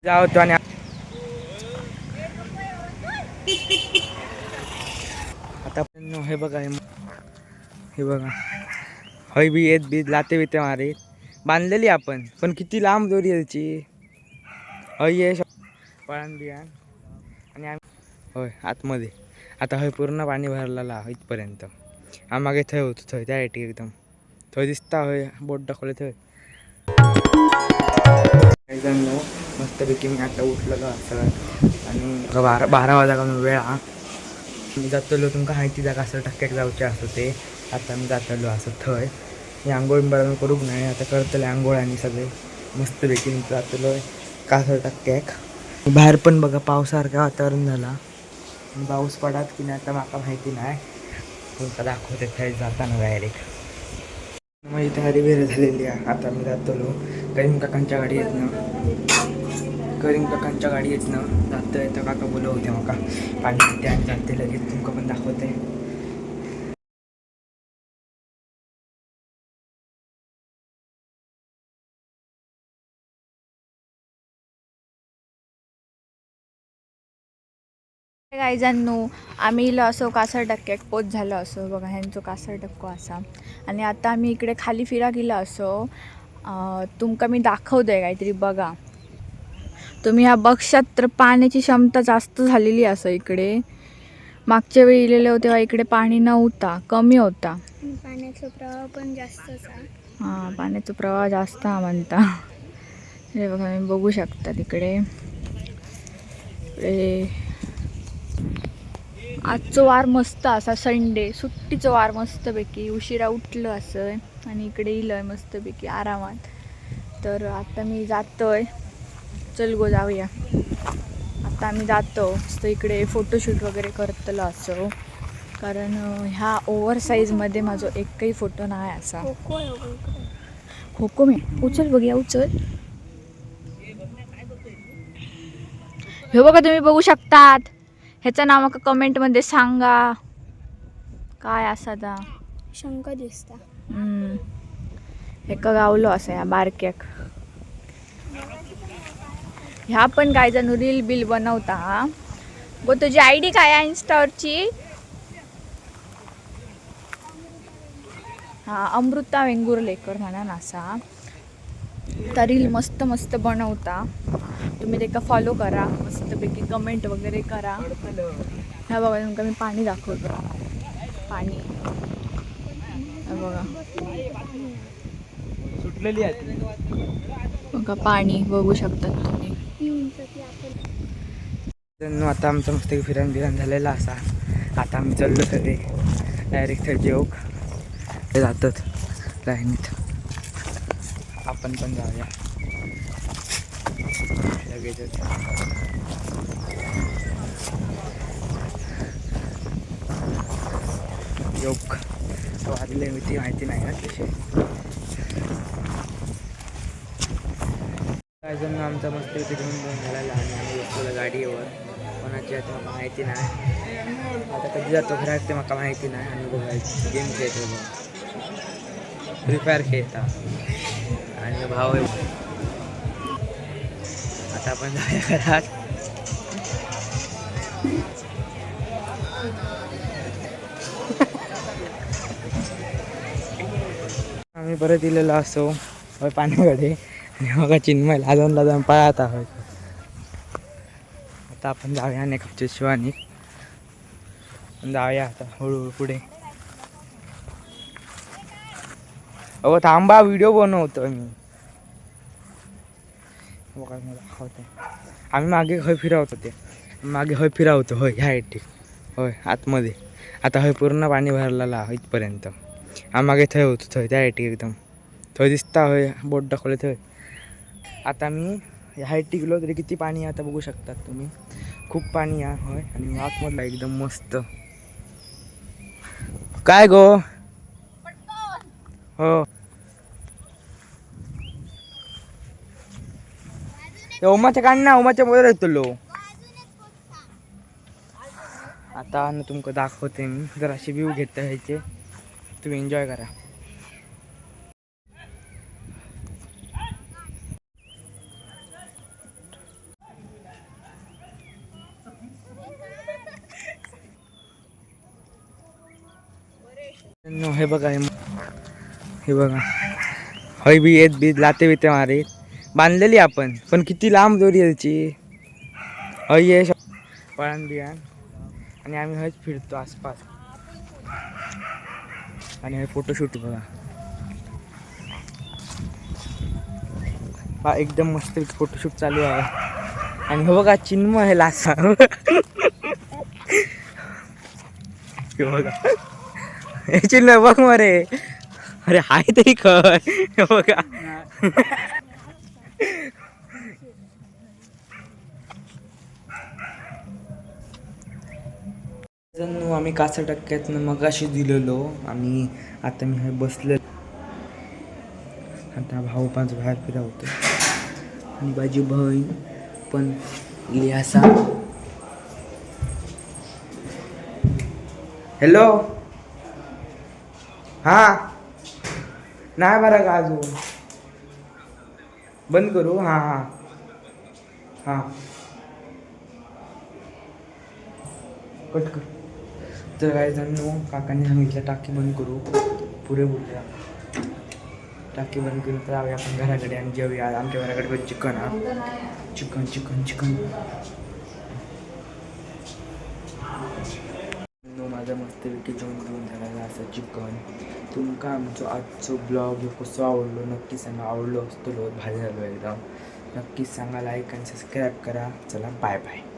जातो आणि आता हे बघा हे बघा हय बी येत बी लाते बिते मारे बांधलेली आपण पण किती लांब दोरी यायची हय ये पळण बियाण आणि होय आतमध्ये आता हय पूर्ण पाणी भरलेला इथपर्यंत आम्हागे थंय होतो थंय त्या एटी एकदम थंय दिसता हय बोट दाखवले थंय मस्तपैकी मी आता उठलेलो असं आणि बारा वाजा वेळा मी जातलो तुमका माहिती जागा असं टक्क्याक जाऊचे असं ते आता मी जातलो असं थंय मी आंघोळ बिंघोळ करूक नाही आता करतले आंघोळ आणि सगळे मस्तपैकी मी जातलो कासर टक्क्याक बाहेर पण बघा पावसासारखं वातावरण झाला पाऊस पडात की नाही आता माका माहिती नाही तुमका दाखवते थंय जाताना डायरेक्ट मग इथे हरिवेर झालेली आहे आता मी जातलो करीम काकांच्या गाडी येत ना करीम काकांच्या गाडी येत ना जातं येतं काका बोलवते मका पाणी आणि जाते लगेच तुमका पण दाखवते गायजांनो आम्ही इलो असो कासर टक्क्याक पोच झालो असो बघा ह्यांचो कासर टक्को असा आणि आता आम्ही इकडे खाली फिरा गेला असो तुमका मी दाखवतोय काहीतरी बघा तुम्ही ह्या बघशात तर पाण्याची क्षमता जास्त झालेली असं इकडे मागच्या वेळी इलेले होते तेव्हा इकडे पाणी नव्हता कमी होता पाण्याचा प्रवाह पण जास्तच आहे हां पाण्याचा प्रवाह जास्त हा म्हणता हे बघा तुम्ही बघू शकता तिकडे आजचो वार मस्त असा संडे सुट्टीचं वार मस्तपैकी उशिरा उठलं असं आणि इकडे इलंय मस्तपैकी आरामात तर आता मी जातोय चल गो जाऊया आता आम्ही जातो मस्त इकडे फोटोशूट वगैरे करतलो असो कारण ह्या ओव्हरसाईजमध्ये माझा एकही फोटो नाही असा खोको मी उचल बघूया उचल हे बघा तुम्ही बघू शकतात ह्याचं नाव का कमेंटमध्ये सांगा काय असा ता शंक दिसता एका गावलो असा या बारक्याक ह्या पण काय जणू रील बिल बनवता हा गो तुझी आयडी काय आहे इन्स्टावरची हा अमृता वेंगुर्लेकर म्हणा असा तर रील मस्त मस्त बनवता तुम्ही त्याला फॉलो करा मस्तपैकी कमेंट वगैरे करा ह्या बघा तुमका मी पाणी दाखवतो पाणी बघा सुटलेली आहे बघा पाणी बघू शकतात तुम्ही आता आमचं मस्त फिरण बिरण झालेला असा आता आम्ही चाललो सगळे डायरेक्ट थेट जेवक ते जातात लाईनीत आपण पण जाऊया लगेचच योग वाजले होती माहिती नाही ना तसे काय जण आमचा मस्त इथे घेऊन झालेला आणि आम्ही बसलो गाडीवर कोणाची आता मला माहिती नाही आता कधी जातो घरात ते मला माहिती नाही आणि बघायचं गेम खेळतो बघ फ्री फायर खेळता आणि भाव आता आपण जाऊया घरात आम्ही परत इलेलो असो पाण्याकडे आणि बघा चिन्मय लाजून लाजून पळत आहोत आता आपण जाऊया नाही खापच्या शिवानी जाऊया आता हळूहळू पुढे अहो थांबा व्हिडिओ बनवतो मी बघा मला दाखवतो आम्ही मागे हय फिरावतो ते मागे हय फिरावतो होय ह्या एटी होय आतमध्ये आता हय पूर्ण पाणी भरलेला इथपर्यंत आम्हागे थंय होतो थंय त्या एटी एकदम थंय दिसता हय बोट दाखवले थंय आता मी ह्या एटी गेलो तरी किती पाणी आहे आता बघू शकतात तुम्ही खूप पाणी आहे होय आणि आतमधला एकदम मस्त काय गो हो उमाच्या काढ ना उमाच्या वर येतलो आता तुमका दाखवते मी जर असे व्ह्यू घेता ह्याचे तुम्ही एन्जॉय करा हे बघा हे बघा हय बी येत बी लाते बिते मारे बांधलेली आपण पण किती लांब दोरी यायची हय ये पळण बियाण आणि आम्ही हयच फिरतो आसपास आणि हे फोटोशूट बघा हा एकदम मस्त फोटोशूट चालू आहे आणि हे बघा चिन्मय आहे लासा हे बघा हे चिन्मय बघ मरे अरे हाय तरी खर हे बघा आम्ही कासा टक्क्यातनं मगाशी दिलेलो आणि आता मी हे बसले आता भाऊ पाच बाहेर फिरवतो आणि माझी बहीण पण लिहासा हॅलो हा नाही बरं का अजून बंद करू हां हां हां कट कर तर काय जण काकांनी सांगितलं टाकी बंद करू पुढे बोलूया टाकी बंद करून तर जाऊया आपण घराकडे आणि जेवूया आमच्या घराकडे पण चिकन चिकन चिकन चिकन माझा मस्तपैकी जेवण झालेला असं चिकन तुमका आमचो आजचो ब्लॉग कसो आवडलो नक्की सांगा आवडलो असतो भारी झालो एकदम नक्कीच सांगा लाईक आणि सबस्क्राईब करा चला बाय बाय